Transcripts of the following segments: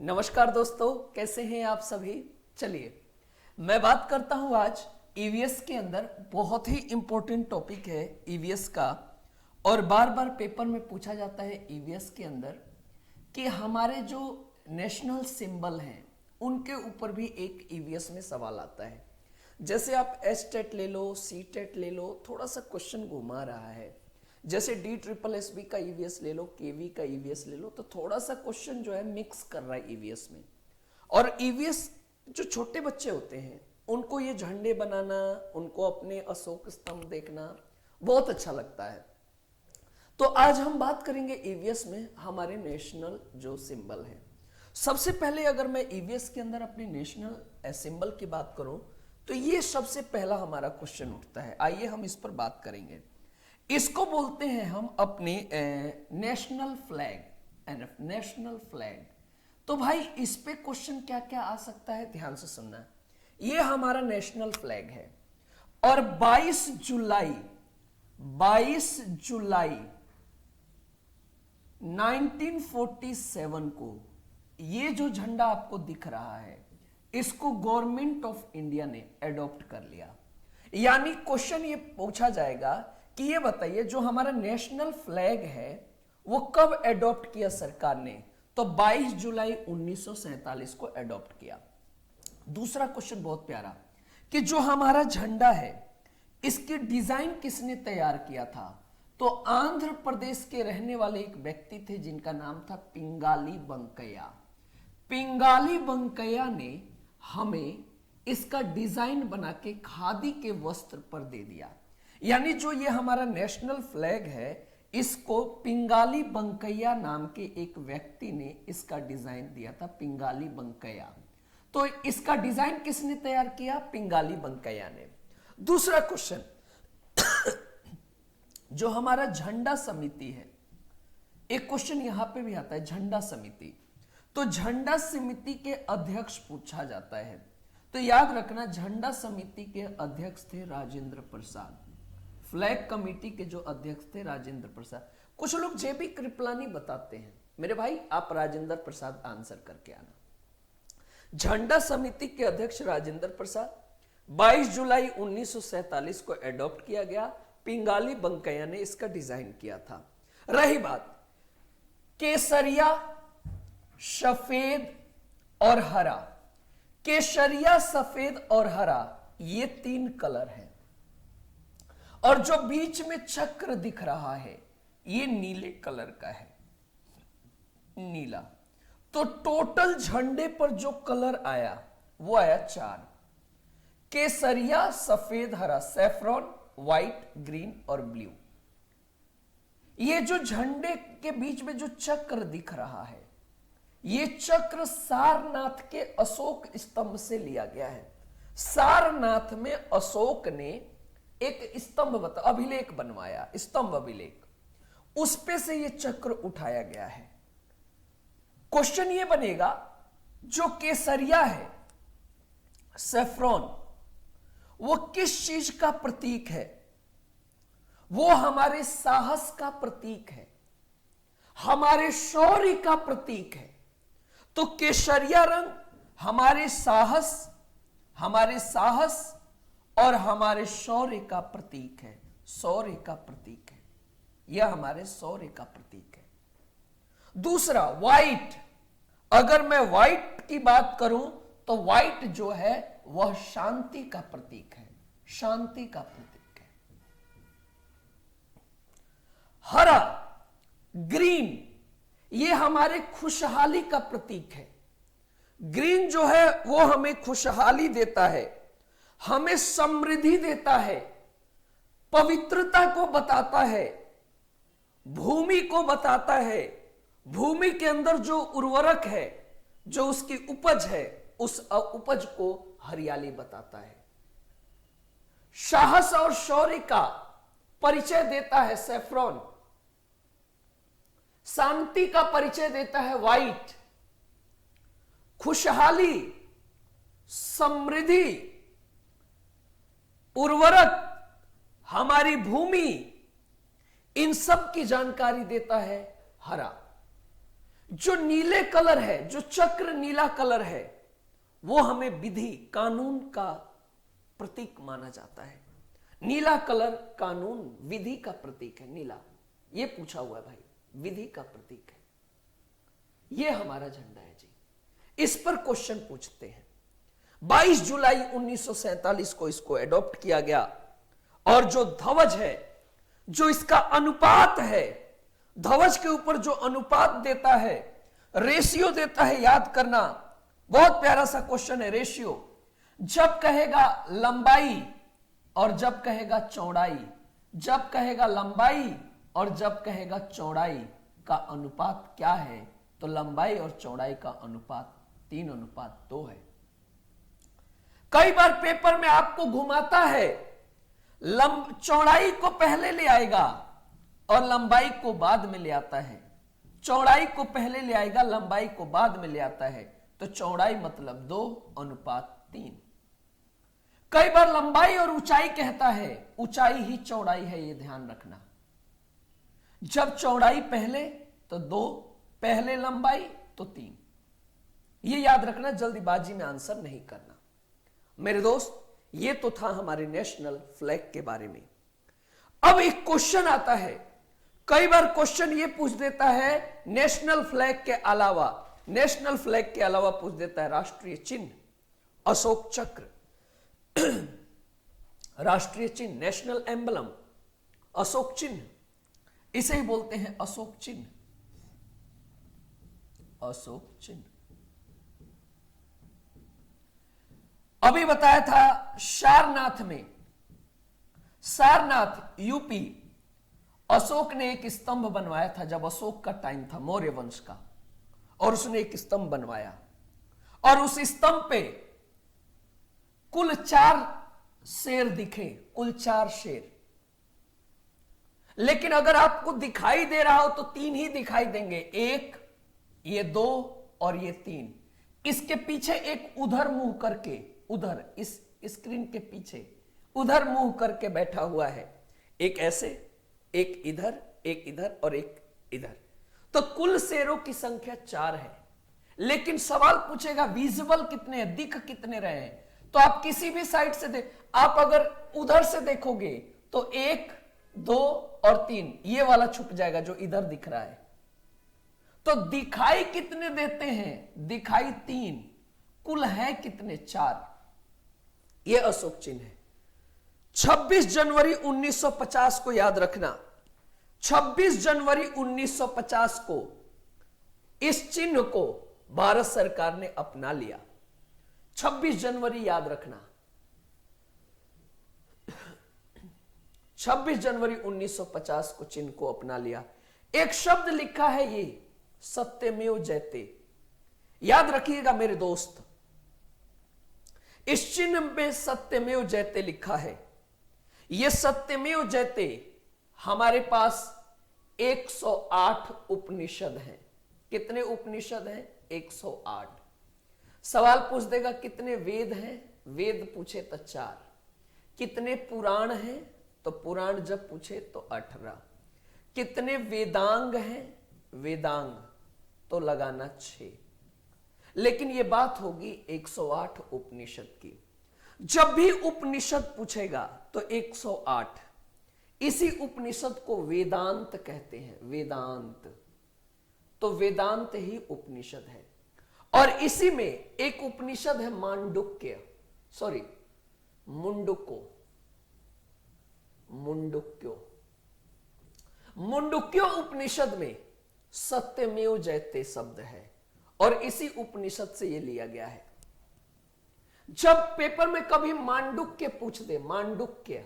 नमस्कार दोस्तों, कैसे हैं आप सभी। चलिए मैं बात करता हूं आज ईवीएस के अंदर। बहुत ही इंपॉर्टेंट टॉपिक है ईवीएस का, और बार बार पेपर में पूछा जाता है ईवीएस के अंदर कि हमारे जो नेशनल सिंबल हैं उनके ऊपर भी एक ईवीएस में सवाल आता है। जैसे आप एस टेट ले लो, सी टेट ले लो, थोड़ा सा क्वेश्चन घुमा रहा है। जैसे DSSB का ईवीएस ले लो, केवी का ईवीएस ले लो, तो थोड़ा सा क्वेश्चन जो है मिक्स कर रहा है ईवीएस में। और ईवीएस जो छोटे बच्चे होते हैं उनको ये झंडे बनाना, उनको अपने अशोक स्तंभ देखना बहुत अच्छा लगता है। तो आज हम बात करेंगे ईवीएस में हमारे नेशनल जो सिंबल है। सबसे पहले अगर मैं ईवीएस के अंदर अपने नेशनल सिंबल की बात करूं तो ये सबसे पहला हमारा क्वेश्चन उठता है। आइए हम इस पर बात करेंगे। इसको बोलते हैं हम अपने नेशनल फ्लैग, नेशनल फ्लैग। तो भाई इस पे क्वेश्चन क्या क्या आ सकता है, ध्यान से सुनना। ये हमारा नेशनल फ्लैग है और 22 जुलाई 1947 को ये जो झंडा आपको दिख रहा है इसको गवर्नमेंट ऑफ इंडिया ने एडॉप्ट कर लिया। यानी क्वेश्चन ये पूछा जाएगा कि ये बताइए जो हमारा नेशनल फ्लैग है वो कब एडॉप्ट किया सरकार ने, तो 22 जुलाई 1947 को एडॉप्ट किया। दूसरा क्वेश्चन बहुत प्यारा कि जो हमारा झंडा है इसकी डिजाइन किसने तैयार किया था, तो आंध्र प्रदेश के रहने वाले एक व्यक्ति थे जिनका नाम था पिंगाली बंकैया। पिंगाली बंकैया ने हमें इसका डिजाइन बना के खादी के वस्त्र पर दे दिया। यानी जो ये हमारा नेशनल फ्लैग है इसको पिंगाली बंकैया नाम के एक व्यक्ति ने इसका डिजाइन दिया था, पिंगाली बंकैया। तो इसका डिजाइन किसने तैयार किया, पिंगाली बंकैया ने। दूसरा क्वेश्चन जो हमारा झंडा समिति है, एक क्वेश्चन यहां पे भी आता है, झंडा समिति। तो झंडा समिति के अध्यक्ष पूछा जाता है, तो याद रखना झंडा समिति के अध्यक्ष थे राजेंद्र प्रसाद। फ्लैग कमेटी के जो अध्यक्ष थे राजेंद्र प्रसाद। कुछ लोग जेबी कृपलानी बताते हैं, मेरे भाई आप राजेंद्र प्रसाद आंसर करके आना। झंडा समिति के अध्यक्ष राजेंद्र प्रसाद। 22 जुलाई 1947 को एडॉप्ट किया गया। पिंगाली बंकैया ने इसका डिजाइन किया था। रही बात केसरिया, सफेद और हरा। केसरिया, सफेद और हरा ये तीन कलर हैं, और जो बीच में चक्र दिख रहा है ये नीले कलर का है, नीला। तो टोटल झंडे पर जो कलर आया वो आया 4, केसरिया, सफेद, हरा, सैफरॉन, व्हाइट, ग्रीन और ब्लू। ये जो झंडे के बीच में जो चक्र दिख रहा है ये चक्र सारनाथ के अशोक स्तंभ से लिया गया है। सारनाथ में अशोक ने एक स्तंभ अभिलेख बनवाया, स्तंभ अभिलेख, उस पे से ये चक्र उठाया गया है। क्वेश्चन ये बनेगा जो केसरिया है, सैफ्रॉन, वो किस चीज का प्रतीक है, वो हमारे साहस का प्रतीक है, हमारे शौर्य का प्रतीक है। तो केसरिया रंग हमारे साहस और हमारे शौर्य का प्रतीक है, शौर्य का प्रतीक है, यह हमारे शौर्य का प्रतीक है। दूसरा व्हाइट, अगर मैं व्हाइट की बात करूं तो व्हाइट जो है वह शांति का प्रतीक है, शांति का प्रतीक है। हरा, ग्रीन, ये हमारे खुशहाली का प्रतीक है। ग्रीन जो है वो हमें खुशहाली देता है, हमें समृद्धि देता है, पवित्रता को बताता है, भूमि को बताता है। भूमि के अंदर जो उर्वरक है, जो उसकी उपज है, उस उपज को हरियाली बताता है। साहस और शौर्य का परिचय देता है सैफ्रॉन, शांति का परिचय देता है व्हाइट, खुशहाली, समृद्धि, उर्वरक, हमारी भूमि, इन सब की जानकारी देता है हरा। जो नीले कलर है, जो चक्र नीला कलर है, वो हमें विधि कानून का प्रतीक माना जाता है। नीला कलर कानून विधि का प्रतीक है। नीला, ये पूछा हुआ है भाई, विधि का प्रतीक है, ये हमारा झंडा है जी। इस पर क्वेश्चन पूछते हैं। 22 जुलाई 1947 को इसको एडॉप्ट किया गया और जो ध्वज है, जो इसका अनुपात है, ध्वज के ऊपर जो अनुपात देता है, रेशियो देता है, याद करना, बहुत प्यारा सा क्वेश्चन है। रेशियो जब कहेगा लंबाई और जब कहेगा चौड़ाई, जब कहेगा लंबाई और जब कहेगा चौड़ाई का अनुपात क्या है, तो लंबाई और चौड़ाई का अनुपात 3:2 है। कई बार पेपर में आपको घुमाता है, चौड़ाई को पहले ले आएगा और लंबाई को बाद में ले आता है, चौड़ाई को पहले ले आएगा, लंबाई को बाद में ले आता है, तो चौड़ाई मतलब 2:3। कई बार लंबाई और ऊंचाई कहता है, ऊंचाई ही चौड़ाई है, ये ध्यान रखना। जब चौड़ाई पहले तो 2, पहले लंबाई तो 3। ये याद रखना, जल्दीबाजी में आंसर नहीं करना। मेरे दोस्त, ये तो था हमारे नेशनल फ्लैग के बारे में। अब एक क्वेश्चन आता है, कई बार क्वेश्चन ये पूछ देता है नेशनल फ्लैग के अलावा, नेशनल फ्लैग के अलावा पूछ देता है राष्ट्रीय चिन्ह, अशोक चक्र, राष्ट्रीय चिन्ह, नेशनल एम्बलम, अशोक चिन्ह, इसे ही बोलते हैं अशोक चिन्ह, अशोक चिन्ह। अभी बताया था सारनाथ में, सारनाथ यूपी, अशोक ने एक स्तंभ बनवाया था जब अशोक का टाइम था, मौर्य वंश का, और उसने एक स्तंभ बनवाया और उस स्तंभ पे कुल 4 शेर दिखे, कुल 4 शेर। लेकिन अगर आपको दिखाई दे रहा हो तो 3 ही दिखाई देंगे, 1, ये 2 और ये 3। इसके पीछे एक उधर मुंह करके, उधर इस स्क्रीन के पीछे उधर मुंह करके बैठा हुआ है, एक ऐसे, एक इधर और एक इधर। तो कुल शेरों की संख्या 4 है। लेकिन सवाल पूछेगा विजिबल कितने हैं, दिख कितने रहे हैं, तो आप किसी भी साइड से आप अगर उधर से देखोगे तो 1, 2 और 3, ये वाला छुप जाएगा जो इधर दिख रहा है। तो दिखाई कितने देते हैं, दिखाई 3, कुल है कितने, 4। ये अशोक चिन्ह है। 26 जनवरी 1950 को याद रखना, 26 जनवरी 1950 को इस चिन्ह को भारत सरकार ने अपना लिया। 26 जनवरी याद रखना, 26 जनवरी 1950 को चिन्ह को अपना लिया। एक शब्द लिखा है ये सत्यमेव जयते, याद रखिएगा मेरे दोस्त, इस चिन्ह में सत्यमेव जयते लिखा है। यह सत्यमेव जयते, हमारे पास 108 उपनिषद हैं। कितने उपनिषद हैं? 108। सवाल पूछ देगा कितने वेद हैं, वेद पूछे तो 4। कितने पुराण हैं, तो पुराण जब पूछे तो 18। कितने वेदांग हैं, वेदांग तो लगाना 6। लेकिन यह बात होगी 108 उपनिषद की। जब भी उपनिषद पूछेगा तो 108, इसी उपनिषद को वेदांत कहते हैं, वेदांत। तो वेदांत ही उपनिषद है। और इसी में एक उपनिषद है मांडुक्य, सॉरी मुंडुको, मुंडुक्यो। मुंडुक्यो उपनिषद में सत्यमेव जयते शब्द है और इसी उपनिषद से यह लिया गया है। जब पेपर में कभी मांडुक्य पूछ दे, मांडुक्य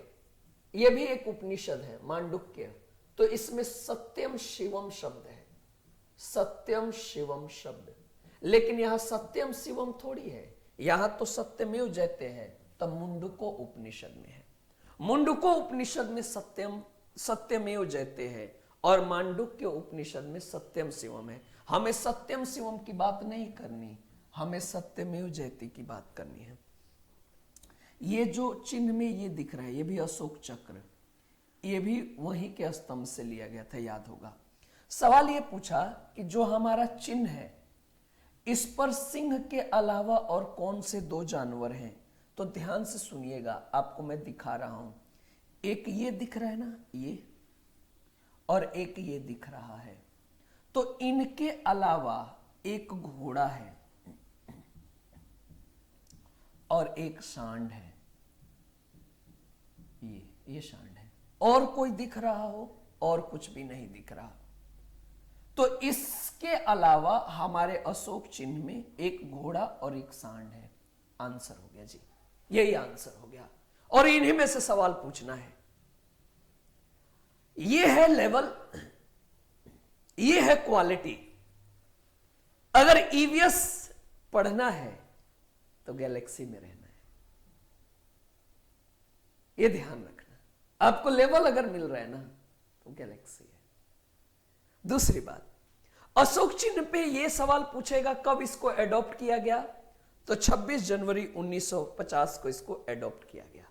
यह भी एक उपनिषद है, मांडुक्य, तो इसमें सत्यम शिवम शब्द है, सत्यम शिवम शब्द। लेकिन यहां सत्यम शिवम थोड़ी है, यहां तो सत्यमेव जयते हैं, तब मुंडुको उपनिषद में है। मुंडुको उपनिषद में सत्यम सत्यमेव जयते है और मांडुक्य उपनिषद में सत्यम शिवम है। हमें सत्यम शिवम की बात नहीं करनी, हमें सत्यमेव जयते की बात करनी है। ये जो चिन्ह में ये दिख रहा है, ये भी अशोक चक्र, ये भी वहीं के स्तंभ से लिया गया था, याद होगा। सवाल यह पूछा कि जो हमारा चिन्ह है इस पर सिंह के अलावा और कौन से दो जानवर हैं। तो ध्यान से सुनिएगा, आपको मैं दिखा रहा हूं। एक ये दिख रहा है ना, ये, और एक ये दिख रहा है। तो इनके अलावा एक घोड़ा है और एक सांड है। ये सांड है। और कोई दिख रहा हो? और कुछ भी नहीं दिख रहा। तो इसके अलावा हमारे अशोक चिन्ह में एक घोड़ा और एक सांड है। आंसर हो गया जी, यही आंसर हो गया। और इन्हीं में से सवाल पूछना है। ये है लेवल, ये है क्वालिटी। अगर ईवीएस पढ़ना है तो गैलेक्सी में रहना है, ये ध्यान रखना। आपको लेवल अगर मिल रहा है ना तो गैलेक्सी है। दूसरी बात, अशोक चिन्ह पे यह सवाल पूछेगा कब इसको एडॉप्ट किया गया। तो 26 जनवरी 1950 को इसको एडॉप्ट किया गया।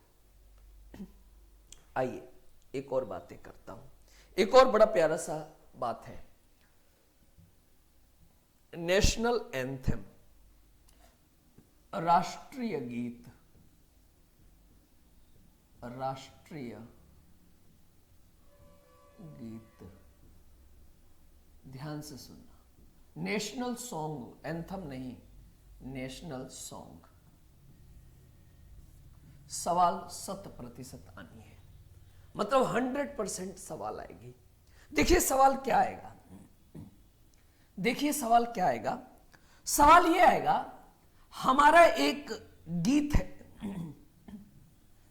आइए एक और बातें करता हूं। एक और बड़ा प्यारा सा बात है, नेशनल एंथम, राष्ट्रीय गीत। राष्ट्रीय गीत, ध्यान से सुनना। नेशनल सॉन्ग, एंथम नहीं, नेशनल सॉन्ग। सवाल 100% आनी है, मतलब 100% सवाल आएगी। देखिए सवाल क्या आएगा, देखिए सवाल क्या आएगा। सवाल यह आएगा, हमारा एक गीत है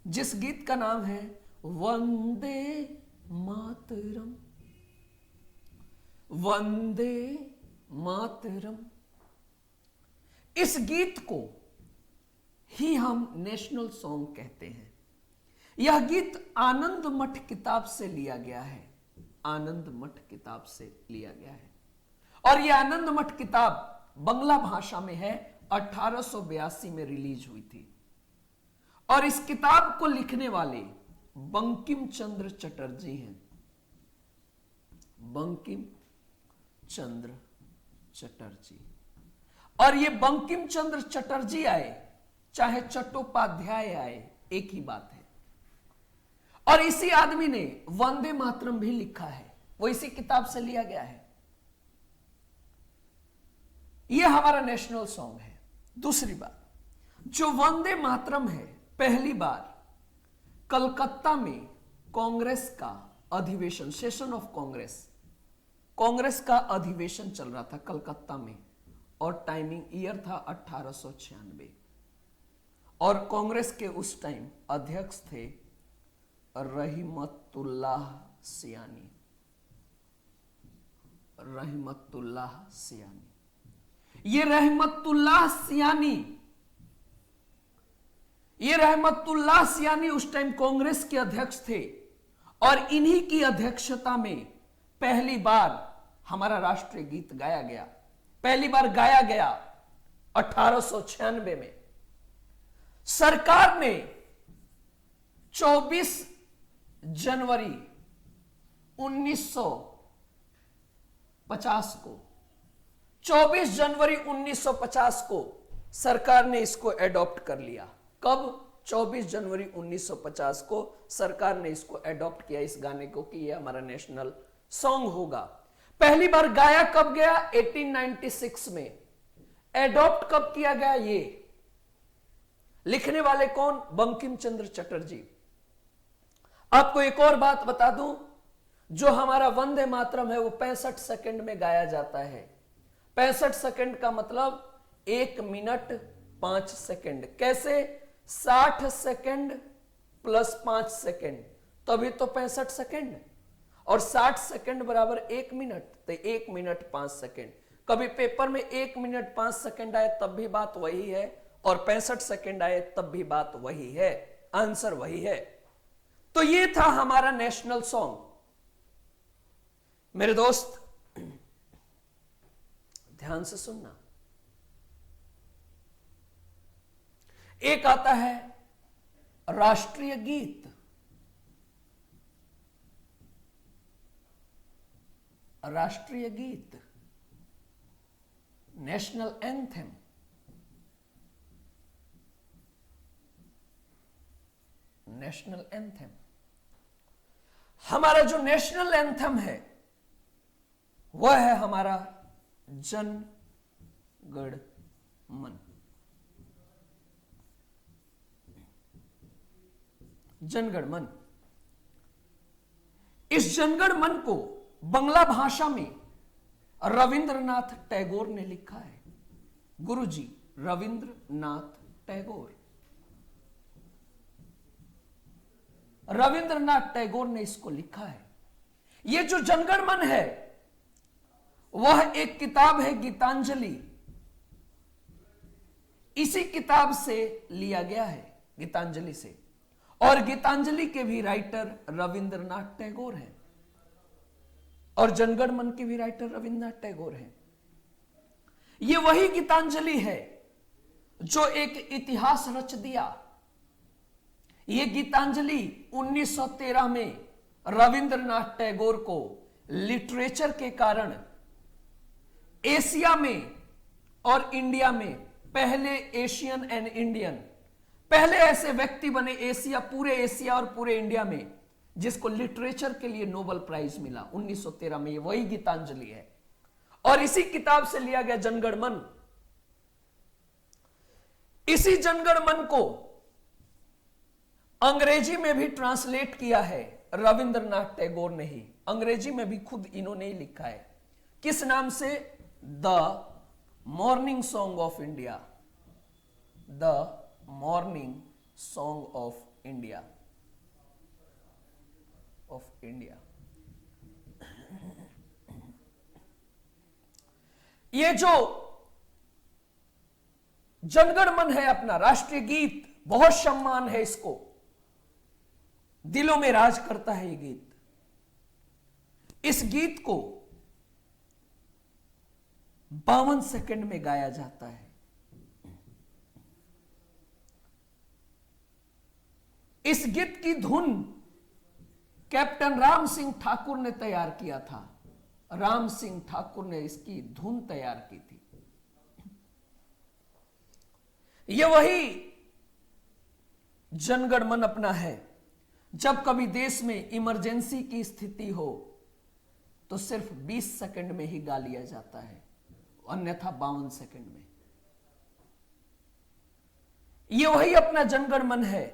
जिस गीत का नाम है वंदे मातरम। वंदे मातरम, इस गीत को ही हम नेशनल सॉन्ग कहते हैं। यह गीत आनंद मठ किताब से लिया गया है। आनंद मठ किताब से लिया गया है। और यह आनंद मठ किताब बंगला भाषा में है, 1882 में रिलीज हुई थी। और इस किताब को लिखने वाले बंकिम चंद्र चटर्जी हैं। बंकिम चंद्र चटर्जी। और ये बंकिम चंद्र चटर्जी आए चाहे चट्टोपाध्याय आए, एक ही बात है। और इसी आदमी ने वंदे मातरम भी लिखा है, वो इसी किताब से लिया गया है। यह हमारा नेशनल सॉन्ग है। दूसरी बात, जो वंदे मातरम है, पहली बार कलकत्ता में कांग्रेस का अधिवेशन, सेशन ऑफ कांग्रेस, कांग्रेस का अधिवेशन चल रहा था कलकत्ता में, और टाइमिंग ईयर था 1896। और कांग्रेस के उस टाइम अध्यक्ष थे रहमतुल्लाह सियानी। रहमतुल्लाह सियानी। ये रहमतुल्लाह सियानी उस टाइम कांग्रेस के अध्यक्ष थे। और इन्हीं की अध्यक्षता में पहली बार हमारा राष्ट्रीय गीत गाया गया। पहली बार गाया गया 1896 में। सरकार ने 24 जनवरी 1950 को 24 जनवरी 1950 को सरकार ने इसको एडॉप्ट कर लिया। कब? 24 जनवरी 1950 को सरकार ने इसको एडॉप्ट किया, इस गाने को, कि ये हमारा नेशनल सॉन्ग होगा। पहली बार गाया कब गया? 1896 में। एडॉप्ट कब किया गया? ये लिखने वाले कौन? बंकिम चंद्र चटर्जी। आपको एक और बात बता दूं, जो हमारा वंदे मातरम है वो 65 सेकंड में गाया जाता है। 65 सेकंड का मतलब 1 मिनट 5 सेकंड। कैसे? 60 सेकंड प्लस 5 सेकंड, तभी तो 65 सेकंड। और 60 सेकंड बराबर 1 मिनट, तो 1 मिनट 5 सेकंड। कभी पेपर में 1 मिनट 5 सेकंड आए तब भी बात वही है, और 65 सेकंड आए तब भी बात वही है। आंसर वही है। तो ये था हमारा नेशनल सॉन्ग। मेरे दोस्त ध्यान से सुनना। एक आता है राष्ट्रीय गीत। राष्ट्रीय गीत, नेशनल एंथम। नेशनल एंथम, हमारा जो नेशनल एंथम है वह है हमारा जन गण मन। जनगण मन, इस जनगण मन को बंगला भाषा में रविंद्रनाथ टैगोर ने लिखा है। गुरुजी रविंद्रनाथ टैगोर, रविंद्रनाथ टैगोर ने इसको लिखा है। यह जो जनगण मन है वह एक किताब है गीतांजलि, इसी किताब से लिया गया है, गीतांजलि से। और गीतांजलि के भी राइटर रविंद्रनाथ टैगोर हैं और जनगण मन के भी राइटर रविंद्रनाथ टैगोर हैं। यह वही गीतांजलि है जो एक इतिहास रच दिया। यह गीतांजलि 1913 में रविंद्रनाथ टैगोर को लिटरेचर के कारण एशिया में और इंडिया में पहले एशियन एंड इंडियन, पहले ऐसे व्यक्ति बने पूरे एशिया और पूरे इंडिया में जिसको लिटरेचर के लिए नोबेल प्राइज मिला 1913 में। ये वही गीतांजलि है और इसी किताब से लिया गया जनगण मन। इसी जनगण मन को अंग्रेजी में भी ट्रांसलेट किया है रविंद्रनाथ टैगोर ने ही। अंग्रेजी में भी खुद इन्होंने ही लिखा है। किस नाम से? The morning song of India. The morning song of India, of India. ये जो जनगण मन है अपना राष्ट्रीय गीत, बहुत सम्मान है इसको, दिलों में राज करता है ये गीत। इस गीत को 52 सेकंड में गाया जाता है। इस गीत की धुन कैप्टन राम सिंह ठाकुर ने तैयार किया था। राम सिंह ठाकुर ने इसकी धुन तैयार की थी। यह वही जनगण मन अपना है। जब कभी देश में इमरजेंसी की स्थिति हो तो सिर्फ 20 सेकंड में ही गा लिया जाता है, अन्यथा 52 सेकंड में। यह वही अपना जनगण मन है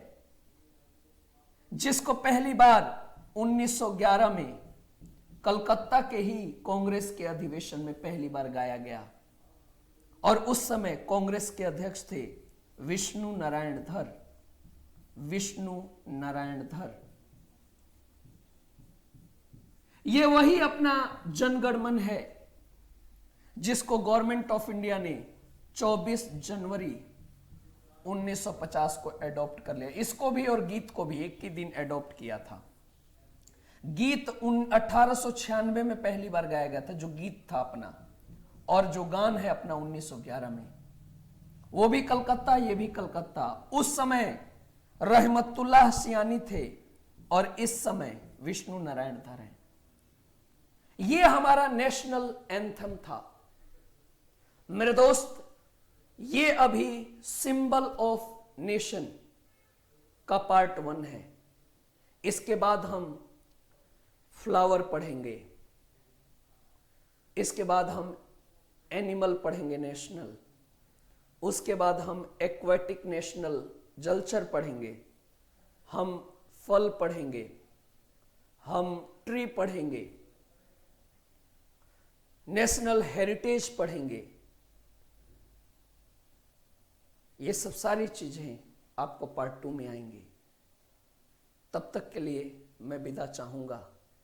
जिसको पहली बार 1911 में कलकत्ता के ही कांग्रेस के अधिवेशन में पहली बार गाया गया और उस समय कांग्रेस के अध्यक्ष थे विष्णु नारायण धर। विष्णु नारायण धर। यह वही अपना जनगण मन है जिसको गवर्नमेंट ऑफ इंडिया ने 24 जनवरी 1950 को एडॉप्ट कर लिया। इसको भी और गीत को भी एक ही दिन एडॉप्ट किया था। गीत 1896 में पहली बार गाया गया था, जो गीत था अपना, और जो गान है अपना 1911 में। वो भी कलकत्ता, ये भी कलकत्ता। उस समय रहमतुल्लाह सियानी थे और इस समय विष्णु नारायण धर हैं। ये हमारा नेशनल एंथम था। मेरे दोस्त, ये अभी सिंबल ऑफ नेशन का पार्ट 1 है। इसके बाद हम फ्लावर पढ़ेंगे, इसके बाद हम एनिमल पढ़ेंगे नेशनल, उसके बाद हम एक्वेटिक नेशनल जलचर पढ़ेंगे, हम फल पढ़ेंगे, हम ट्री पढ़ेंगे, नेशनल हेरिटेज पढ़ेंगे। ये सब सारी चीजें आपको पार्ट 2 में आएंगी। तब तक के लिए मैं विदा चाहूंगा।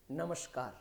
नमस्कार।